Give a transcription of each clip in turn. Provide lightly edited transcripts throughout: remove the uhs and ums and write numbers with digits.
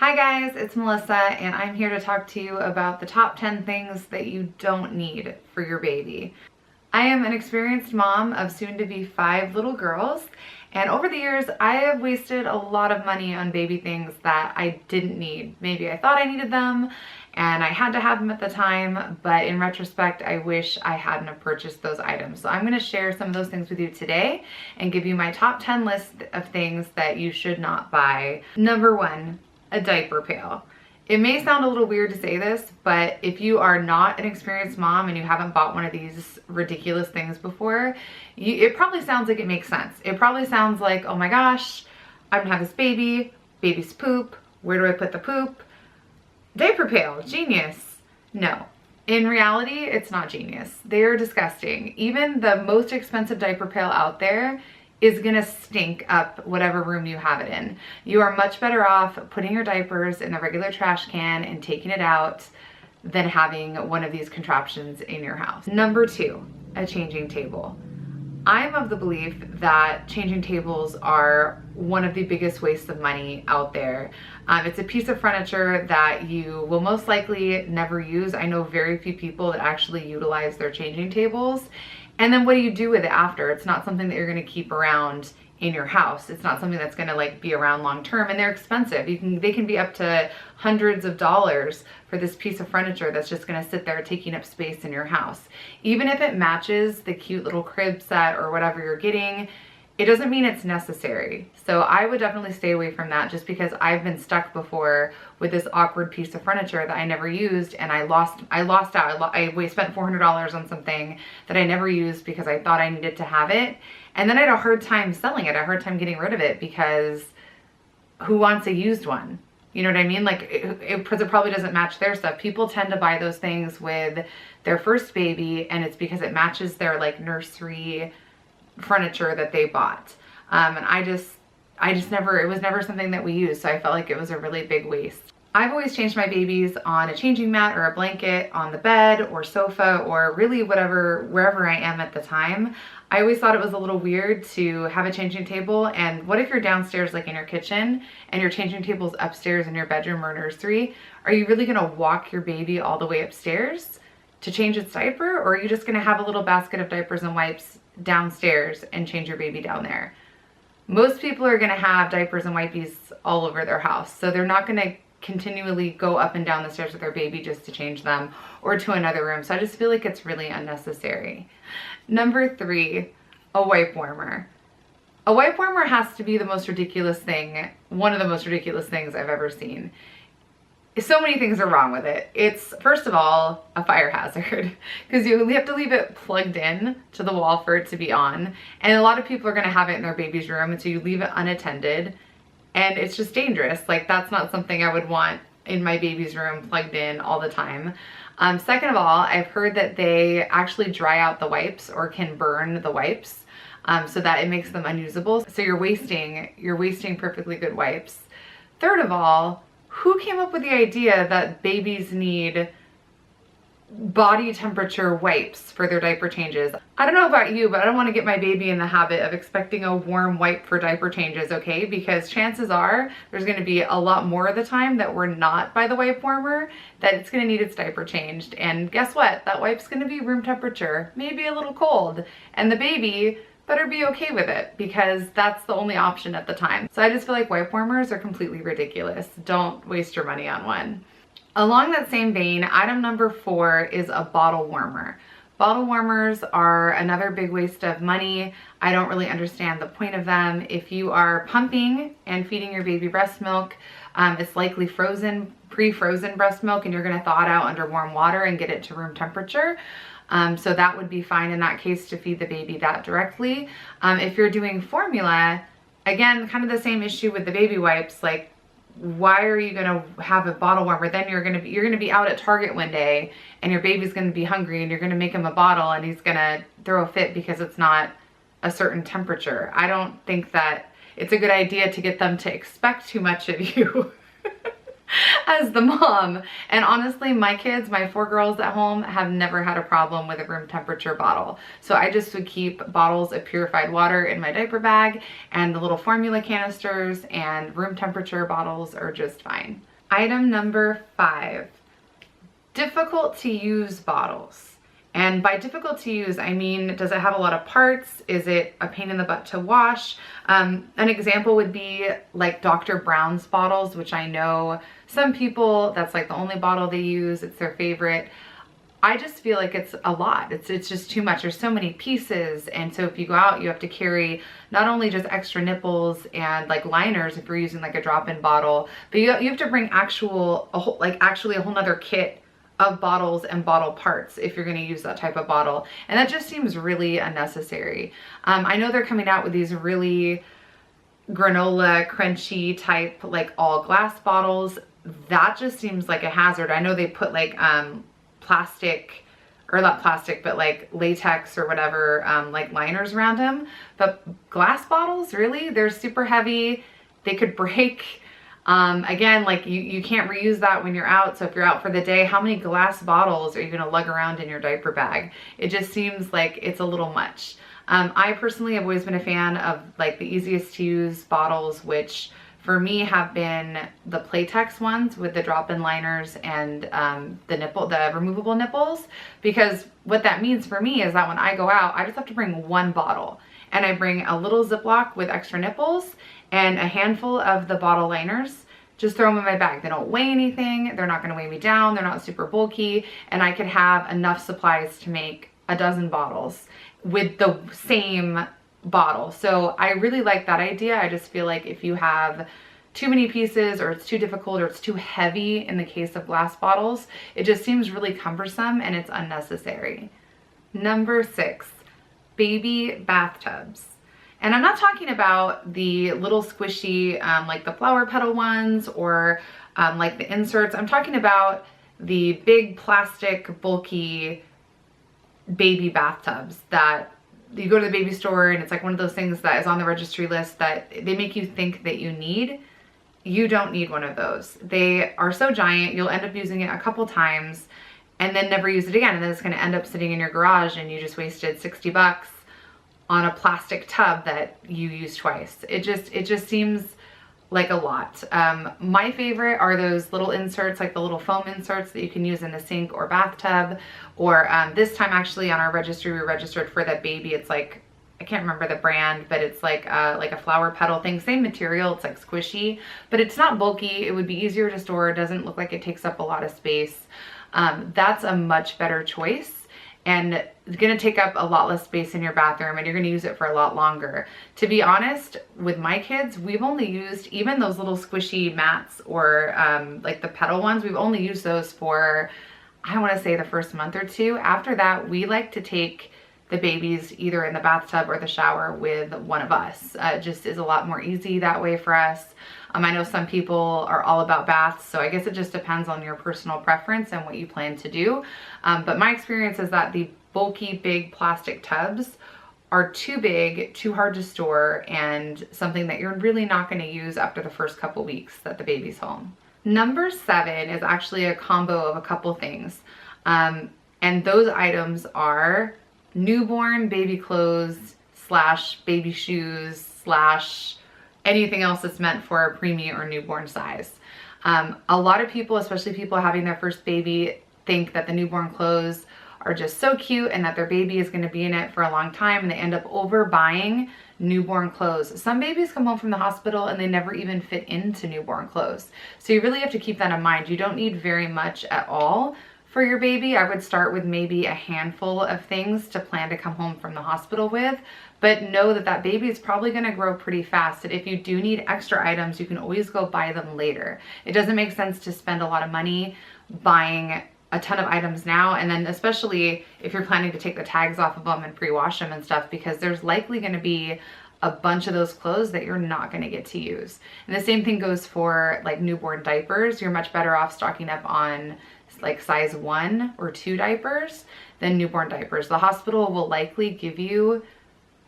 Hi guys, it's Melissa and I'm here to talk to you about the top 10 things that you don't need for your baby. I am an experienced mom of soon to be 5 little girls, and over the years I have wasted a lot of money on baby things that I didn't need. Maybe I thought I needed them and I had to have them at the time, but in retrospect I wish I hadn't have purchased those items. So I'm going to share some of those things with you today and give you my top 10 list of things that you should not buy. Number 1, a diaper pail. It may sound a little weird to say this, but if you are not an experienced mom and you haven't bought one of these ridiculous things before, it probably sounds like it makes sense. It probably sounds like, oh my gosh, I'm gonna have this baby, baby's poop, where do I put the poop? Diaper pail, genius. No. In reality, it's not genius. They are disgusting. Even the most expensive diaper pail out there is gonna stink up whatever room you have it in. You are much better off putting your diapers in the regular trash can and taking it out than having one of these contraptions in your house. Number 2, a changing table. I'm of the belief that changing tables are one of the biggest wastes of money out there. It's a piece of furniture that you will most likely never use. I know very few people that actually utilize their changing tables. And then what do you do with it after? It's not something that you're gonna keep around in your house. It's not something that's gonna like be around long term, and they're expensive. They can be up to hundreds of dollars for this piece of furniture that's just gonna sit there taking up space in your house. Even if it matches the cute little crib set or whatever you're getting, it doesn't mean it's necessary. So I would definitely stay away from that, just because I've been stuck before with this awkward piece of furniture that I never used, and I lost out. I spent $400 on something that I never used because I thought I needed to have it. And then I had a hard time selling it. I had a hard time getting rid of it because who wants a used one? You know what I mean? Like it probably doesn't match their stuff. People tend to buy those things with their first baby, and it's because it matches their like nursery furniture that they bought. And I just never, it was never something that we used. So I felt like it was a really big waste. I've always changed my babies on a changing mat or a blanket on the bed or sofa or really wherever I am at the time. I always thought it was a little weird to have a changing table. And what if you're downstairs, like in your kitchen, and your changing table's upstairs in your bedroom or nursery? Are you really gonna walk your baby all the way upstairs to change its diaper? Or are you just gonna have a little basket of diapers and wipes downstairs and change your baby down there? Most people are gonna have diapers and wipes all over their house. So they're not gonna continually go up and down the stairs with their baby just to change them or to another room. So I just feel like it's really unnecessary. Number 3, a wipe warmer. A wipe warmer has to be the most ridiculous thing, one of the most ridiculous things I've ever seen. So many things are wrong with it. It's, first of all, a fire hazard because you have to leave it plugged in to the wall for it to be on. And a lot of people are gonna have it in their baby's room, and so you leave it unattended. And it's just dangerous. Like, that's not something I would want in my baby's room plugged in all the time. Second of all, I've heard that they actually dry out the wipes or can burn the wipes so that it makes them unusable. So you're wasting perfectly good wipes. Third of all, who came up with the idea that babies need body temperature wipes for their diaper changes? I don't know about you, but I don't want to get my baby in the habit of expecting a warm wipe for diaper changes, okay? Because chances are there's going to be a lot more of the time that we're not by the wipe warmer that it's going to need its diaper changed. And guess what? That wipe's going to be room temperature, maybe a little cold, and the baby better be okay with it because that's the only option at the time. So I just feel like wipe warmers are completely ridiculous. Don't waste your money on one. Along that same vein, item number 4 is a bottle warmer. Bottle warmers are another big waste of money. I don't really understand the point of them. If you are pumping and feeding your baby breast milk, it's likely pre-frozen breast milk, and you're gonna thaw it out under warm water and get it to room temperature. So that would be fine in that case to feed the baby that directly. If you're doing formula, again, kind of the same issue with the baby wipes, like, why are you gonna have a bottle warmer? Then you're gonna be out at Target one day and your baby's gonna be hungry and you're gonna make him a bottle and he's gonna throw a fit because it's not a certain temperature. I don't think that it's a good idea to get them to expect too much of you as the mom. And honestly, my kids, my 4 girls at home, have never had a problem with a room temperature bottle. So I just would keep bottles of purified water in my diaper bag, and the little formula canisters and room temperature bottles are just fine. Item number 5, difficult to use bottles. And by difficult to use, I mean, does it have a lot of parts? Is it a pain in the butt to wash? An example would be like Dr. Brown's bottles, which I know some people, that's like the only bottle they use. It's their favorite. I just feel like it's a lot. It's just too much. There's so many pieces. And so if you go out, you have to carry not only just extra nipples and like liners if you're using like a drop-in bottle, but you have to bring actually a whole nother kit of bottles and bottle parts if you're going to use that type of bottle. And that just seems really unnecessary. I know they're coming out with these really granola crunchy type like all glass bottles. That just seems like a hazard. I know they put like plastic, or not plastic, but like latex or whatever, like liners around them. But glass bottles, really? They're super heavy. They could break. Again, like you can't reuse that when you're out. So if you're out for the day, how many glass bottles are you going to lug around in your diaper bag? It just seems like it's a little much. I personally have always been a fan of like the easiest to use bottles, which for me have been the Playtex ones with the drop-in liners and the removable nipples, because what that means for me is that when I go out, I just have to bring one bottle, and I bring a little Ziploc with extra nipples and a handful of the bottle liners. Just throw them in my bag. They don't weigh anything. They're not going to weigh me down. They're not super bulky, and I could have enough supplies to make a dozen bottles with the same bottle. So I really like that idea. I just feel like if you have too many pieces, or it's too difficult, or it's too heavy in the case of glass bottles, it just seems really cumbersome and it's unnecessary. Number 6, baby bathtubs. And I'm not talking about the little squishy, like the flower petal ones, or like the inserts. I'm talking about the big plastic bulky baby bathtubs that you go to the baby store and it's like one of those things that is on the registry list that they make you think that you need. You don't need one of those. They are so giant, you'll end up using it a couple times and then never use it again. And then it's gonna end up sitting in your garage and you just wasted 60 bucks on a plastic tub that you use twice. It just seems like a lot. My favorite are those little inserts, like the little foam inserts that you can use in the sink or bathtub. Or this time actually on our registry, we registered for that baby. It's like, I can't remember the brand, but it's like a flower petal thing. Same material, it's like squishy, but it's not bulky. It would be easier to store. It doesn't look like it takes up a lot of space. That's a much better choice. And it's gonna take up a lot less space in your bathroom, and you're gonna use it for a lot longer. To be honest, with my kids, we've only used even those little squishy mats or like the pedal ones, we've only used those for, I wanna say the first month or two. After that, we like to take the babies either in the bathtub or the shower with one of us. It just is a lot more easy that way for us. I know some people are all about baths, so I guess it just depends on your personal preference and what you plan to do. But my experience is that the bulky, big plastic tubs are too big, too hard to store, and something that you're really not gonna use after the first couple weeks that the baby's home. Number 7 is actually a combo of a couple things. And those items are newborn baby clothes / baby shoes / anything else that's meant for a preemie or newborn size. A lot of people, especially people having their first baby, think that the newborn clothes are just so cute and that their baby is going to be in it for a long time, and they end up overbuying newborn clothes. Some babies come home from the hospital and they never even fit into newborn clothes. So you really have to keep that in mind. You don't need very much at all for your baby. I would start with maybe a handful of things to plan to come home from the hospital with, but know that that baby is probably gonna grow pretty fast. And if you do need extra items, you can always go buy them later. It doesn't make sense to spend a lot of money buying a ton of items now, and then especially if you're planning to take the tags off of them and pre-wash them and stuff, because there's likely gonna be a bunch of those clothes that you're not gonna get to use. And the same thing goes for like newborn diapers. You're much better off stocking up on like size 1 or 2 diapers than newborn diapers. The hospital will likely give you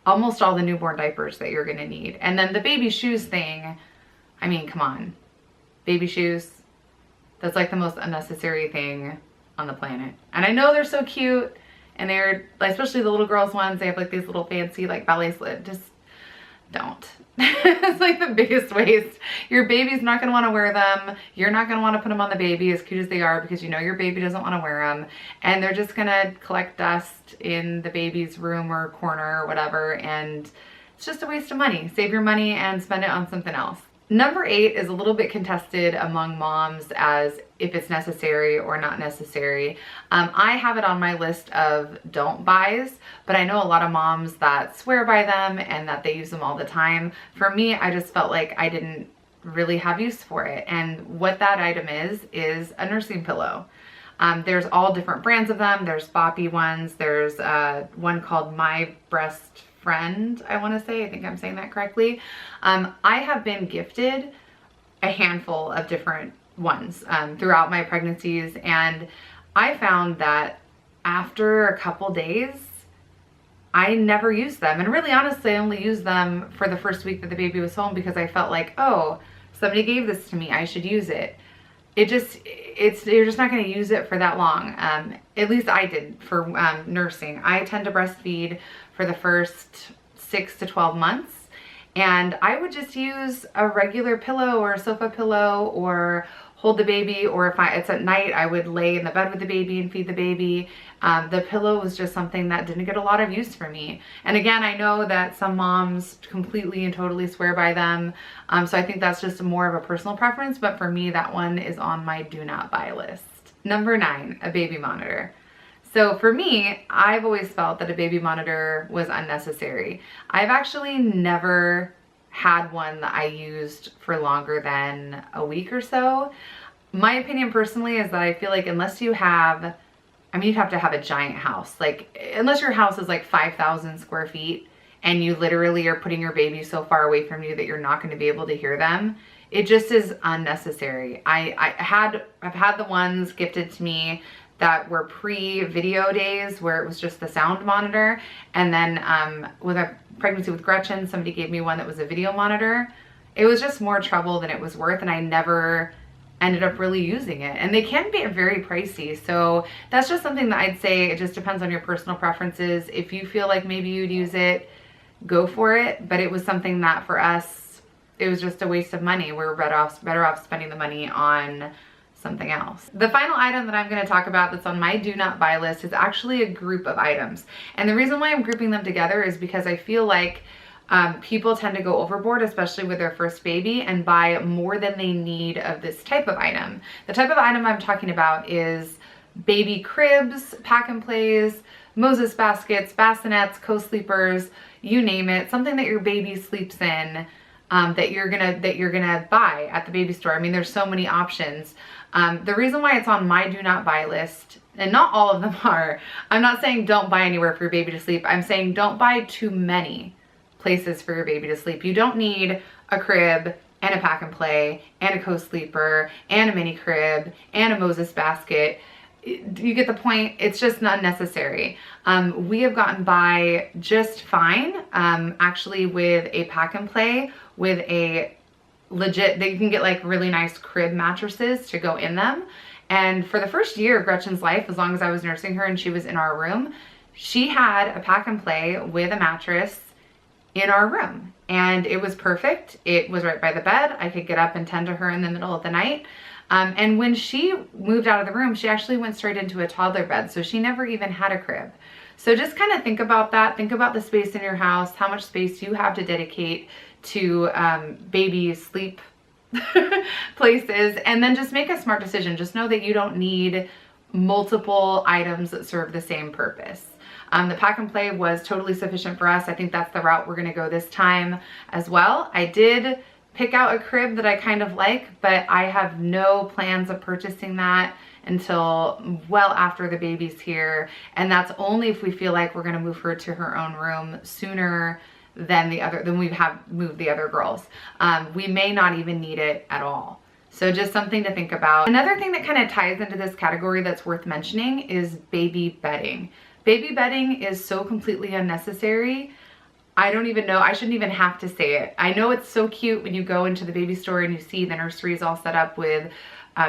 almost all the newborn diapers that you're gonna need. And then the baby shoes thing, I mean, come on. Baby shoes, that's like the most unnecessary thing on the planet. And I know they're so cute, and they're, especially the little girls ones, they have like these little fancy like ballet slip. Just don't. It's like the biggest waste. Your baby's not going to want to wear them. You're not going to want to put them on the baby, as cute as they are, because you know your baby doesn't want to wear them. And they're just going to collect dust in the baby's room or corner or whatever. And it's just a waste of money. Save your money and spend it on something else. Number 8 is a little bit contested among moms as if it's necessary or not necessary. I have it on my list of don't buys, but I know a lot of moms that swear by them and that they use them all the time. For me, I just felt like I didn't really have use for it. And what that item is a nursing pillow. There's all different brands of them. There's boppy ones. There's one called My Breast Friend, I want to say. I think I'm saying that correctly. I have been gifted a handful of different ones throughout my pregnancies, and I found that after a couple days, I never used them. And really, honestly, I only used them for the first week that the baby was home because I felt like, oh, somebody gave this to me, I should use it. You're just not going to use it for that long. At least I did for nursing. I tend to breastfeed for the first 6 to 12 months. And I would just use a regular pillow or a sofa pillow or hold the baby, or if it's at night, I would lay in the bed with the baby and feed the baby. The pillow was just something that didn't get a lot of use for me. And again, I know that some moms completely and totally swear by them. So I think that's just more of a personal preference, but for me, that one is on my do not buy list. Number 9, a baby monitor. So for me, I've always felt that a baby monitor was unnecessary. I've actually never had one that I used for longer than a week or so. My opinion personally is that I feel like unless you have, you'd have to have a giant house. Like, unless your house is like 5,000 square feet and you literally are putting your baby so far away from you that you're not going to be able to hear them, it just is unnecessary. I've had the ones gifted to me that were pre-video days where it was just the sound monitor. And then with a pregnancy with Gretchen, somebody gave me one that was a video monitor. It was just more trouble than it was worth, and I never ended up really using it. And they can be very pricey. So that's just something that I'd say it just depends on your personal preferences. If you feel like maybe you'd use it, go for it. But it was something that for us, it was just a waste of money. We were better off spending the money on something else. The final item that I'm going to talk about that's on my do not buy list is actually a group of items. And the reason why I'm grouping them together is because I feel like people tend to go overboard, especially with their first baby, and buy more than they need of this type of item. The type of item I'm talking about is baby cribs, pack and plays, Moses baskets, bassinets, co-sleepers, you name it, something that your baby sleeps in that you're gonna buy at the baby store. I mean, there's so many options. The reason why it's on my do not buy list, and not all of them are, I'm not saying don't buy anywhere for your baby to sleep. I'm saying don't buy too many places for your baby to sleep. You don't need a crib and a pack and play and a co-sleeper and a mini crib and a Moses basket. You get the point. It's just not necessary. We have gotten by just fine, actually, with a pack and play, with a legit, that you can get like really nice crib mattresses to go in them. And for the first year of Gretchen's life, as long as I was nursing her and she was in our room, she had a pack and play with a mattress in our room. And it was perfect. It was right by the bed. I could get up and tend to her in the middle of the night. And when she moved out of the room, she actually went straight into a toddler bed. So she never even had a crib. So just kind of think about that. Think about the space in your house, how much space you have to dedicate to baby sleep places, and then just make a smart decision. Just know that you don't need multiple items that serve the same purpose. The pack and play was totally sufficient for us. I think that's the route we're going to go this time as well. I did pick out a crib that I kind of like, but I have no plans of purchasing that until well after the baby's here. And that's only if we feel like we're going to move her to her own room sooner than we have moved the other girls. We may not even need it at all. So just something to think about. Another thing that kind of ties into this category that's worth mentioning is baby bedding. Baby bedding is so completely unnecessary. I don't even know, I shouldn't even have to say it. I know it's so cute when you go into the baby store and you see the nurseries all set up with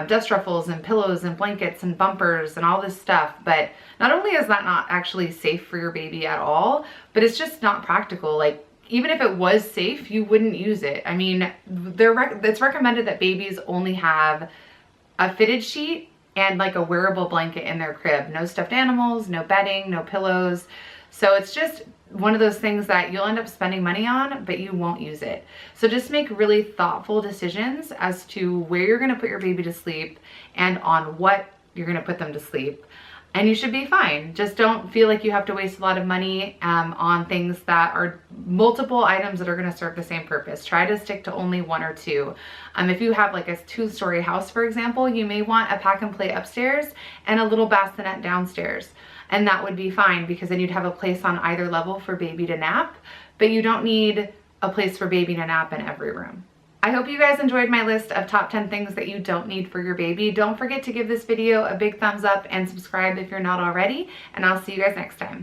dust ruffles and pillows and blankets and bumpers and all this stuff, but not only is that not actually safe for your baby at all, but it's just not practical. Like, even if it was safe, you wouldn't use it. I mean, it's recommended that babies only have a fitted sheet and like a wearable blanket in their crib. No stuffed animals, no bedding, no pillows. So it's just one of those things that you'll end up spending money on, but you won't use it. So just make really thoughtful decisions as to where you're gonna put your baby to sleep and on what you're gonna put them to sleep. And you should be fine. Just don't feel like you have to waste a lot of money on things that are multiple items that are gonna serve the same purpose. Try to stick to only one or two. If you have like a 2-story house, for example, you may want a pack and play upstairs and a little bassinet downstairs. And that would be fine because then you'd have a place on either level for baby to nap, but you don't need a place for baby to nap in every room. I hope you guys enjoyed my list of top 10 things that you don't need for your baby. Don't forget to give this video a big thumbs up and subscribe if you're not already, and I'll see you guys next time.